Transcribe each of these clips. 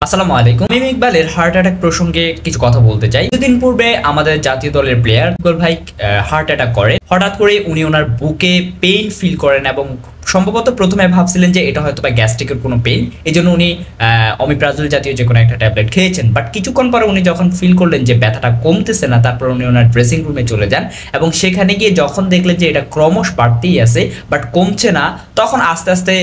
আসসালামু আলাইকুম। আমি ইকবালের হার্ট অ্যাটাক প্রসঙ্গে কিছু কথা বলতে চাই। কিছুদিন পূর্বে আমাদের জাতীয় দলের প্লেয়ার ইকবাল ভাই হার্ট অ্যাটাক করে। হঠাৎ করে উনি ওনার বুকে পেইন ফিল করেন এবং সম্ভবত প্রথমে ভাবছিলেন যে এটা হয়তো বা গ্যাস্ট্রিকের কোনো পেইন, এই জন্য উনি অমিপ্রাজল জাতীয় যে কোনো একটা ট্যাবলেট খেয়েছেন। বাট কিছুক্ষণ পরে উনি যখন ফিল করলেন যে ব্যথাটা কমতেছে না, তারপর উনি ওনার ড্রেসিং রুমে চলে যান এবং সেখানে গিয়ে যখন দেখলেন যে এটা ক্রমশ বাড়তেই আছে বাট কমছে না, তখন আস্তে আস্তে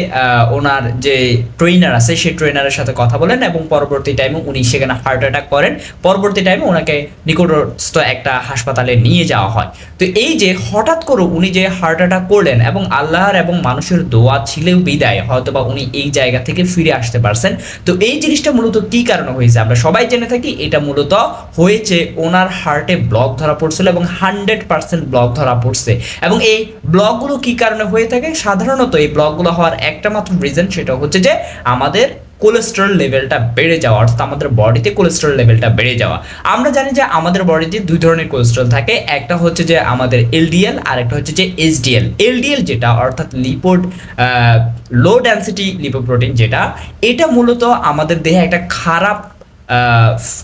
ওনার যে ট্রেনার আছে সেই ট্রেনারের সাথে কথা বলেন এবং পরবর্তী টাইমে উনি সেখানে হার্ট অ্যাটাক করেন। পরবর্তী টাইমে ওনাকে নিকটস্থ একটা হাসপাতালে নিয়ে যাওয়া হয়। তো এই যে হঠাৎ করে উনি যে হার্ট অ্যাটাক করলেন এবং আল্লাহর এবং মানুষের দোয়া ছিলেও বিদায় হয়তোবা উনি এই জায়গা থেকে ফিরে আসতে পারছেন। তো এই জিনিসটা মূলত কি কারণে হয়েছে আমরা সবাই জেনে থাকি। এটা মূলত হয়েছে ওনার হার্টে ব্লক ধরা পড়ছিল এবং 100% ব্লক ধরা পড়ছে। এবং এই ব্লকগুলো কি কারণে হয়ে থাকে? সাধারণত এই ব্লকগুলো হওয়ার একটা মাত্র রিজন, সেটা হচ্ছে যে আমাদের কোলেস্টেরল লেভেলটা বেড়ে যাওয়া, অর্থাৎ আমাদের বডিতে কোলেস্টেরল লেভেলটা বেড়ে যাওয়া। আমরা জানি যে আমাদের বডিতে দুই ধরনের কোলেস্টেরল থাকে, একটা হচ্ছে যে আমাদের এলডিএল আর একটা হচ্ছে যে এইচডিএল। এলডিএল যেটা অর্থাৎ লিপিড লো ডেনসিটি লিপোপ্রোটিন, যেটা এটা মূলত আমাদের দেহে একটা খারাপ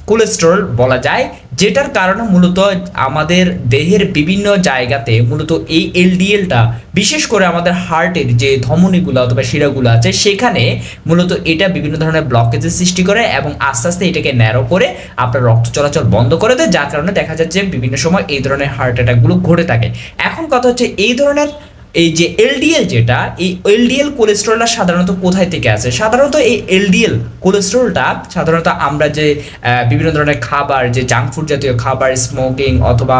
কোলেস্টেরল বলা যায়, যেটার কারণে মূলত আমাদের দেহের বিভিন্ন জায়গাতে মূলত এই এলডিএলটা বিশেষ করে আমাদের হার্টের যে ধমনীগুলো অথবা শিরাগুলো আছে সেখানে মূলত এটা বিভিন্ন ধরনের ব্লকেজের সৃষ্টি করে এবং আস্তে আস্তে এটাকে ন্যারো করে আপনার রক্ত চলাচল বন্ধ করে দেয়, যার কারণে দেখা যাচ্ছে বিভিন্ন সময় এই ধরনের হার্ট অ্যাটাকগুলো ঘটে থাকে। এখন কথা হচ্ছে এই ধরনের এই যে এলডিএল, যেটা এই এলডিএল কোলেস্টেরলটা সাধারণত কোথায় থেকে আসে? সাধারণত এই এলডিএল কোলেস্টেরলটা সাধারণত আমরা যে বিভিন্ন ধরনের খাবার, যে জাঙ্ক ফুড জাতীয় খাবার, স্মোকিং অথবা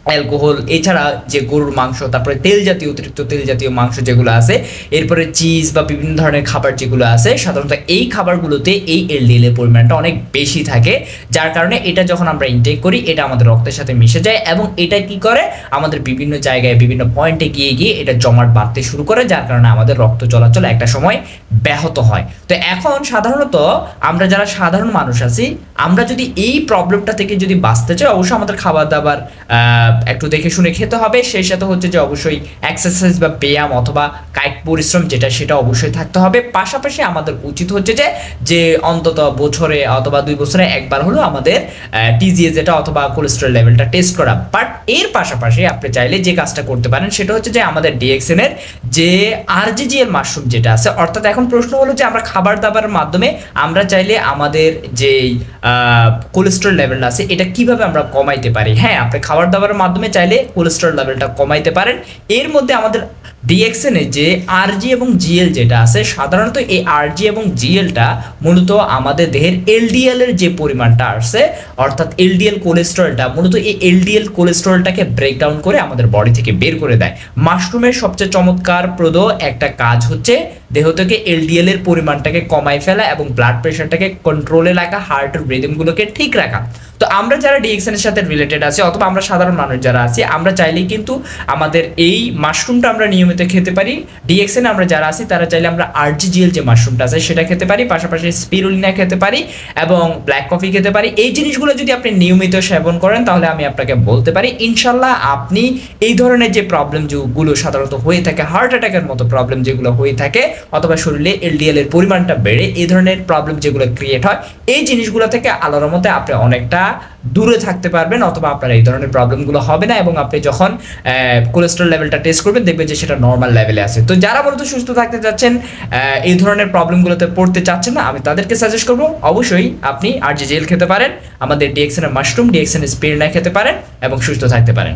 অ্যালকোহল, এছাড়া যে গরুর মাংস, তারপরে তেল জাতীয় অতিরিক্ত তেল জাতীয় মাংস যেগুলো আছে, এরপরে চিজ বা বিভিন্ন ধরনের খাবার যেগুলো আছে, সাধারণত এই খাবারগুলোতে এই এলডিএল এর পরিমাণটা অনেক বেশি থাকে, যার কারণে এটা যখন আমরা ইনটেক করি এটা আমাদের রক্তের সাথে মিশে যায় এবং এটা কি করে আমাদের বিভিন্ন জায়গায় বিভিন্ন পয়েন্টে গিয়ে গিয়ে এটা জমাট বাঁধতে শুরু করে, যার কারণে আমাদের রক্ত চলাচল একটা সময় ব্যাহত হয়। তো এখন সাধারণত আমরা যারা সাধারণ মানুষ আছি, আমরা যদি এই প্রবলেমটা থেকে যদি বাঁচতে চাই, অবশ্যই আমাদের খাবার দাবার একটু দেখে শুনে খেতে হবে। সেই সাথে হচ্ছে যে অবশ্যই এক্সারসাইজ বা ব্যায়াম অথবা কায়িক পরিশ্রম যেটা সেটা অবশ্যই থাকতে হবে। পাশাপাশি আমাদের উচিত হচ্ছে যে অন্তত বছরে অথবা 2 বছরে একবার হলো আমাদের টিজিএ যেটা অথবা কোলেস্টেরল লেভেলটা টেস্ট করা। বাট এর পাশাপাশি আপনি চাইলে যে কাজটা করতে পারেন সেটা হচ্ছে যে আমাদের ডিএক্সএন এর যে আরজিজিএল মাশরুম যেটা আছে, অর্থাৎ এখন প্রশ্ন হলো যে আমরা খাবার দাবারের মাধ্যমে আমরা চাইলে আমাদের যেই কোলেস্টেরল লেভেলটা আছে এটা কিভাবে আমরা কমাইতে পারি। হ্যাঁ, আপনি খাবার দাবারের মাধ্যমে চাইলে কোলেস্টেরল লেভেলটা কমাইতে পারেন। এর মধ্যে আমাদের ডিএক্সএন এ যে আরজি এবং জিএল যেটা আছে, সাধারণত এই আরজি এবং জিএলটা মূলত আমাদের দেহের এলডিএল এর যে পরিমাণটা আসছে, অর্থাৎ এলডিএল কোলেস্টেরলটা মূলত এই এলডিএল কোলেস্টেরলটাকে ব্রেকডাউন করে আমাদের বডি থেকে বের করে দেয়। মাশরুমের সবচেয়ে চমৎকারপ্রদ একটা কাজ হচ্ছে দেহ থেকে এলডিএল এর পরিমাণটাকে কমাই ফেলা এবং ব্লাড প্রেশারটাকে কন্ট্রোলে রাখা, হার্টের রিদমগুলোকে ঠিক রাখা। তো আমরা যারা ডিএক্সএন এর সাথে রিলেটেড আছি অথবা আমরা সাধারণ মানুষ যারা আছি, আমরা চাইলেই কিন্তু আমাদের এই মাশরুমটা আমরা নিয়মিত খেতে পারি। ডিএক্সএন আমরা যারা আছি তারা চাইলে আমরা আরজিজিএল যে মাশরুমটা আছে সেটা খেতে পারি, পাশাপাশি স্পিরুলিনা খেতে পারি এবং ব্ল্যাক কফি খেতে পারি। এই জিনিসগুলো যদি আপনি নিয়মিত সেবন করেন তাহলে আমি আপনাকে বলতে পারি ইনশাল্লাহ আপনি এই ধরনের যে প্রবলেম যেগুলো সাধারণত হয়ে থাকে, হার্ট অ্যাটাকের মতো প্রবলেম যেগুলো হয়ে থাকে অথবা শরীরে এলডিএল এর পরিমাণটা বেড়ে এই ধরনের প্রবলেম যেগুলো ক্রিয়েট হয়, এই জিনিসগুলো থেকে আল্লাহর রহমতে আপনি অনেকটা দূরে থাকতে পারবেন অথবা আপনার এই ধরনের প্রবলেমগুলো হবে না এবং আপনি যখন কোলেস্টেরল লেভেলটা টেস্ট করবেন দেখবেন যে সেটা নর্মাল লেভেলে আছে। তো যারা মূলত সুস্থ থাকতে চাচ্ছেন, এই ধরনের প্রবলেমগুলোতে পড়তে চাচ্ছেন না, আমি তাদেরকে সাজেস্ট করবো অবশ্যই আপনি আরজিজিএল খেতে পারেন, আমাদের ডিএক্সএন এর মাশরুম, ডিএক্সএন এর স্পিরুলিনা খেতে পারেন এবং সুস্থ থাকতে পারেন।